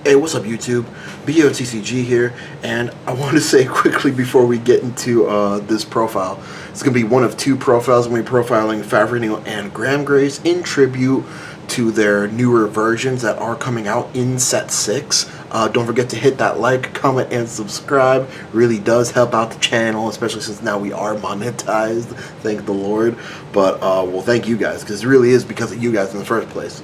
Hey, what's up YouTube? BOTCG here, and I want to say quickly before we get into this profile, it's going to be one of two profiles. I'm going to be profiling FAVRNEEL and Graham Grace in tribute to their newer versions that are coming out in Set 6. Don't forget to hit that like, comment, and subscribe. Really does help out the channel, especially since now we are monetized, thank the Lord. But, well, thank you guys, because it really is because of you guys in the first place.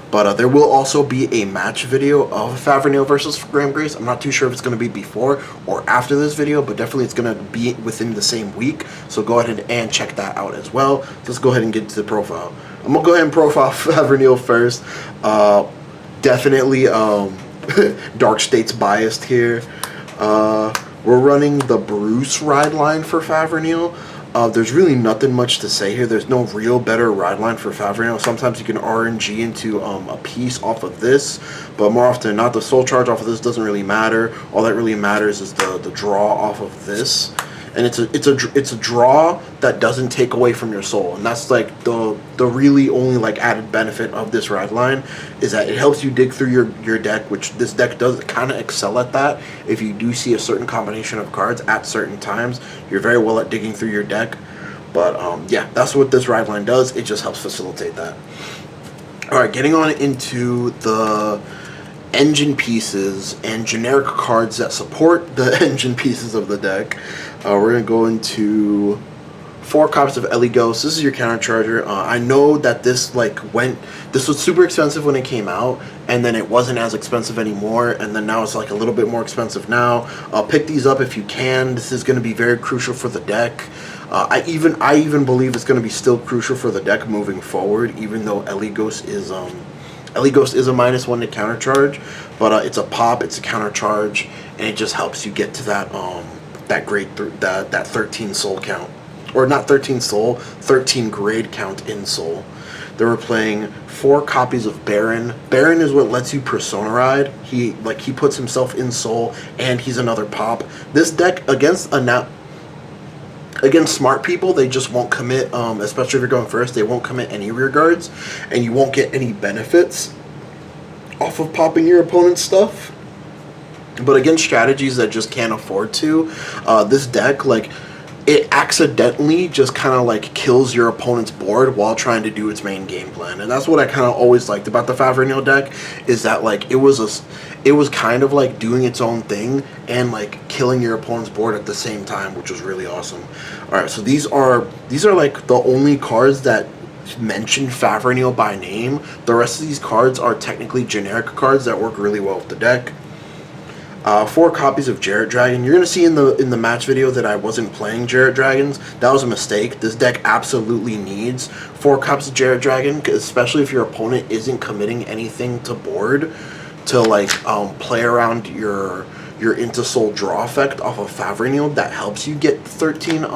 But there will also be a match video of FAVRNEEL versus Graham Grace. I'm not too sure if it's going to be before or after this video, but definitely it's going to be within the same week. So go ahead and check that out as well. Let's go ahead and get into the profile. I'm going to go ahead and profile FAVRNEEL first. Definitely Dark State's biased here. We're running the Bruce ride line for FAVRNEEL. There's really nothing much to say here. There's no real better ride line for FAVRNEEL. Sometimes you can RNG into a piece off of this, but more often than not, the soul charge off of this doesn't really matter. All that really matters is the draw off of this, and it's a draw that doesn't take away from your soul, and that's like the really only like added benefit of this ride line is that it helps you dig through your deck, which this deck does kind of excel at that. If you do see a certain combination of cards at certain times, you're very well at digging through your deck. But yeah, that's what this ride line does. It just helps facilitate that. Alright, getting on into the engine pieces and generic cards that support the engine pieces of the deck. We're going to go into 4 copies of Ellie Ghost. This is your counter charger. I know that this was super expensive when it came out, and then it wasn't as expensive anymore, and then now it's like a little bit more expensive now. Pick these up if you can. This is going to be very crucial for the deck. I even believe it's going to be still crucial for the deck moving forward, even though Ellie Ghost is a -1 to counter charge, but it's a pop, it's a counter charge, and it just helps you get to that that 13 soul count. Or not 13 soul, 13 grade count in soul. They were playing 4 copies of Baron. Baron is what lets you persona ride. He puts himself in soul, and he's another pop. This deck against smart people, they just won't commit, especially if you're going first, they won't commit any rear guards, and you won't get any benefits off of popping your opponent's stuff. But against strategies that just can't afford to, this deck, it accidentally just kind of kills your opponent's board while trying to do its main game plan. And that's what I kind of always liked about the FAVRNEEL deck, is that it was kind of like doing its own thing and killing your opponent's board at the same time, which was really awesome. All right, so these are like the only cards that mention FAVRNEEL by name. The rest of these cards are technically generic cards that work really well with the deck. 4 copies of Jarret Dragon. You're gonna see in the match video that I wasn't playing Jarret Dragons. That was a mistake. This deck absolutely needs 4 copies of Jarret Dragon, especially if your opponent isn't committing anything to board to play around your into soul draw effect off of FAVRNEEL that helps you get 13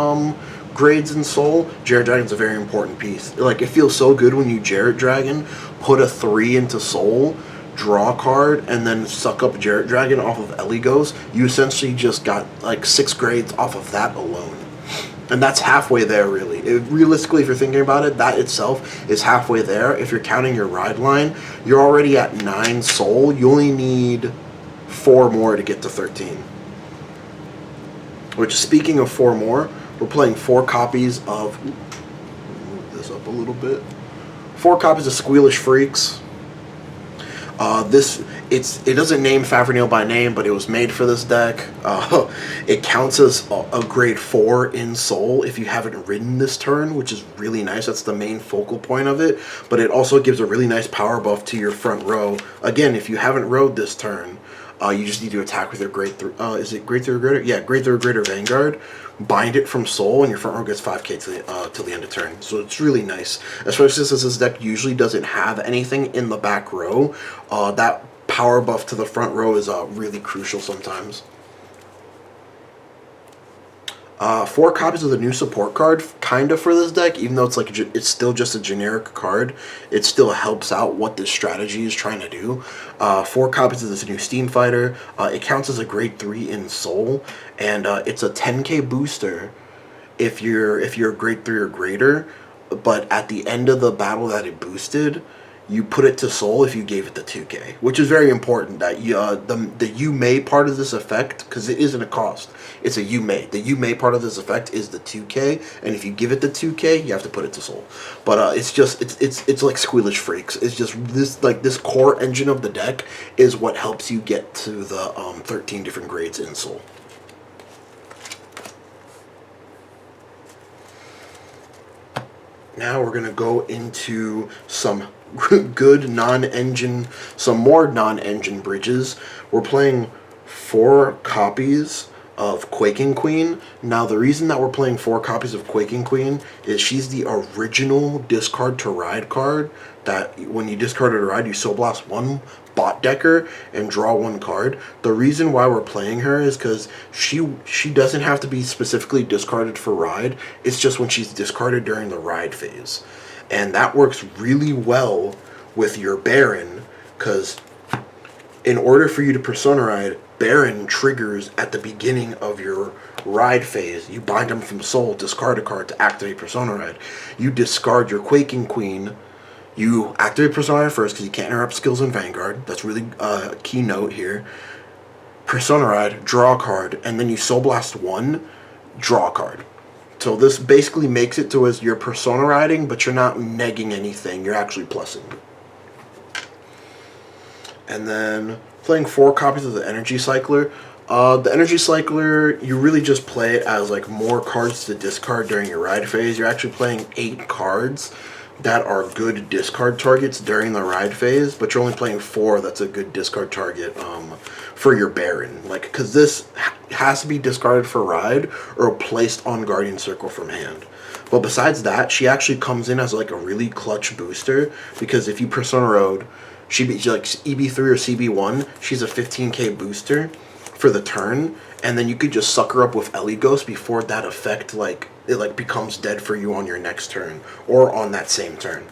grades in soul. Jarret Dragon's a very important piece. It feels so good when you Jarret Dragon, put a 3 into soul, draw a card, and then suck up Jarret Dragon off of Ellie Ghost. You essentially just got 6 grades off of that alone. And that's halfway there, really. Realistically, if you're thinking about it, that itself is halfway there. If you're counting your ride line, you're already at 9 soul. You only need 4 more to get to 13. Which, speaking of 4 more, we're playing 4 copies of... move this up a little bit. 4 copies of Squealish Freaks. It doesn't name FAVRNEEL by name, but it was made for this deck. It counts as a grade 4 in soul if you haven't ridden this turn, which is really nice. That's the main focal point of it. But it also gives a really nice power buff to your front row. Again, if you haven't rode this turn, you just need to attack with your grade 3. Is it grade 3 or greater? Yeah, grade 3 or greater Vanguard. Bind it from soul, and your front row gets 5k till the end of turn. So it's really nice, especially since this deck usually doesn't have anything in the back row. That power buff to the front row is really crucial sometimes. 4 copies of the new support card, kind of, for this deck, even though it's still just a generic card. It still helps out what this strategy is trying to do. 4 copies of this new Steam Fighter. It counts as a grade 3 in soul, and it's a 10k booster if you're grade 3 or greater. But at the end of the battle that it boosted, you put it to soul if you gave it the 2k, which is very important. That you, the you may part of this effect, because it isn't a cost, it's a you may. The you may part of this effect is the 2k, and if you give it the 2k, you have to put it to soul. But it's just it's like Squealish Freaks. It's just this, like, this core engine of the deck is what helps you get to the 13 different grades in soul. Now we're gonna go into some good non-engine, some more non-engine bridges. We're playing 4 copies of Quake Queen. Now the reason that we're playing 4 copies of Quake Queen is she's the original discard to ride card, that when you discard a ride, you Soul Blast 1 bot decker and draw 1 card. The reason why we're playing her is because she doesn't have to be specifically discarded for ride. It's just when she's discarded during the ride phase. And that works really well with your Baron, because in order for you to Persona Ride, Baron triggers at the beginning of your ride phase. You bind them from soul, discard a card to activate Persona Ride. You discard your Quake Queen. You activate Persona Ride first because you can't interrupt skills in Vanguard. That's really a key note here. Persona Ride, draw a card, and then you Soul Blast 1, draw a card. So this basically makes it to as you're Persona Riding, but you're not negging anything. You're actually plussing. And then playing 4 copies of the Energy Cycler. The Energy Cycler, you really just play it as like more cards to discard during your ride phase. You're actually playing 8 cards that are good discard targets during the ride phase, but you're only playing 4 that's a good discard target for your Baron. Like, because this has to be discarded for ride or placed on Guardian Circle from hand. But besides that, she actually comes in as like a really clutch booster, because if you Persona Road, she'd be like EB3 or CB1, she's a 15k booster for the turn, and then you could just suck her up with Ellie Ghost before that effect, like, it like becomes dead for you on your next turn, or on that same turn.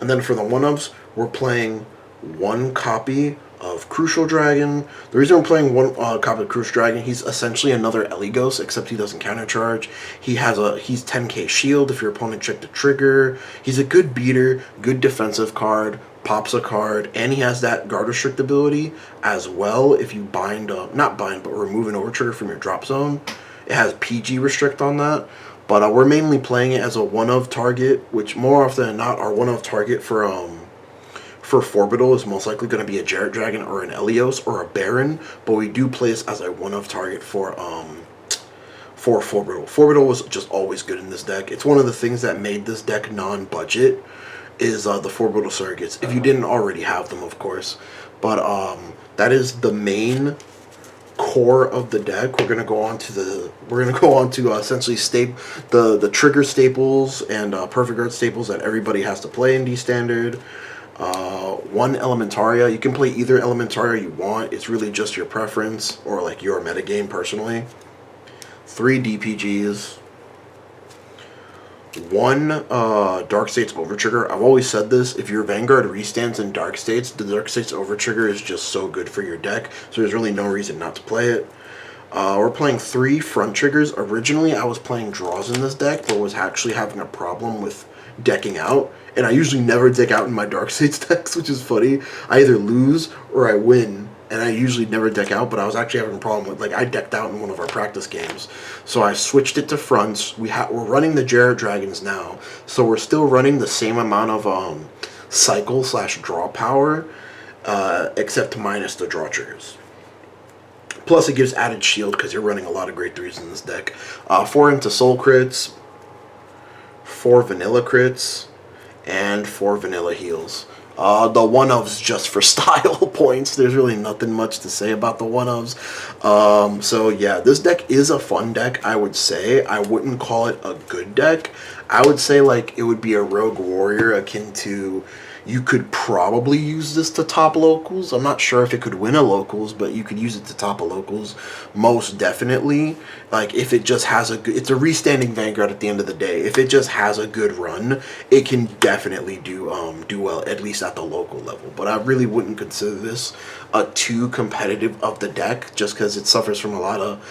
And then for the 1-ups, we're playing 1 copy of Crucial Dragon. The reason we're playing 1 copy of Crucial Dragon, he's essentially another Ellie Ghost, except he doesn't countercharge. He's 10k shield if your opponent checked a trigger. He's a good beater, good defensive card, pops a card, and he has that guard restrict ability as well. If you bind, not bind, but remove an overtrigger from your drop zone, it has PG restrict on that. But we're mainly playing it as a 1-of target, which more often than not, our 1-of target for Forbital is most likely going to be a Jarret Dragon or an Elios or a Baron, but we do play this as a 1-of target for Forbital. Forbital was just always good in this deck. It's one of the things that made this deck non-budget, is the Forbital surrogates, if you didn't already have them, of course. But that is the main core of the deck. We're gonna go on to essentially the trigger staples and perfect guard staples that everybody has to play in D standard. 1 Elementaria. You can play either Elementaria you want. It's really just your preference or like your metagame personally. 3 DPGs. 1 Dark States Overtrigger. I've always said this, if your Vanguard restands in Dark States, the Dark States Overtrigger is just so good for your deck, so there's really no reason not to play it. We're playing 3 front triggers. Originally I was playing draws in this deck, but was actually having a problem with decking out, and I usually never deck out in my Dark States decks, which is funny. I either lose or I win, and I usually never deck out, but I was actually having a problem with, like, I decked out in one of our practice games. So I switched it to fronts. We're running the Jarret Dragons now, so we're still running the same amount of cycle/draw power, except minus the draw triggers. Plus it gives added shield because you're running a lot of grade 3s in this deck. 4 into soul crits, 4 vanilla crits, and 4 vanilla heals. The 1-ofs just for style points. There's really nothing much to say about the 1-ofs. So yeah, this deck is a fun deck, I would say. I wouldn't call it a good deck. I would say like it would be a rogue warrior akin to, you could probably use this to top locals. I'm not sure if it could win a locals, but you could use it to top a locals most definitely. Like if it just has it's a restanding Vanguard at the end of the day. If it just has a good run, it can definitely do well, at least at the local level. But I really wouldn't consider this a too competitive of the deck, just because it suffers from a lot of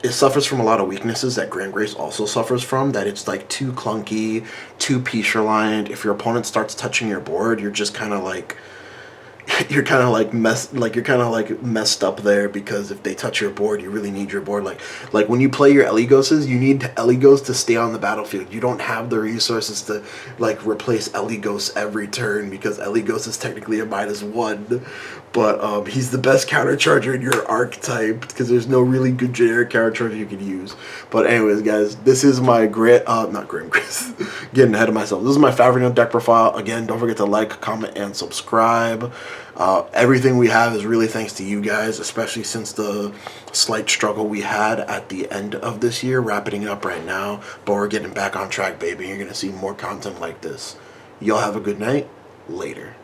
it suffers from a lot of weaknesses that Grand Grace also suffers from. That it's like too clunky, too piece-reliant. If your opponent starts touching your board, you're just kind of like you're kind of like messed up there, because if they touch your board, you really need your board. Like when you play your Eligoses, you need Eligos to stay on the battlefield. You don't have the resources to like replace Eligos every turn, because Eligos is technically a -1, but he's the best counter charger in your archetype, because there's no really good generic counter charger you could use. But anyways, guys, this is my not Grand Grace, getting ahead of myself. This is my FAVRNEEL deck profile. Again, don't forget to like, comment, and subscribe. Everything we have is really thanks to you guys, especially since the slight struggle we had at the end of this year, wrapping it up right now. But we're getting back on track, baby. You're going to see more content like this. Y'all have a good night. Later.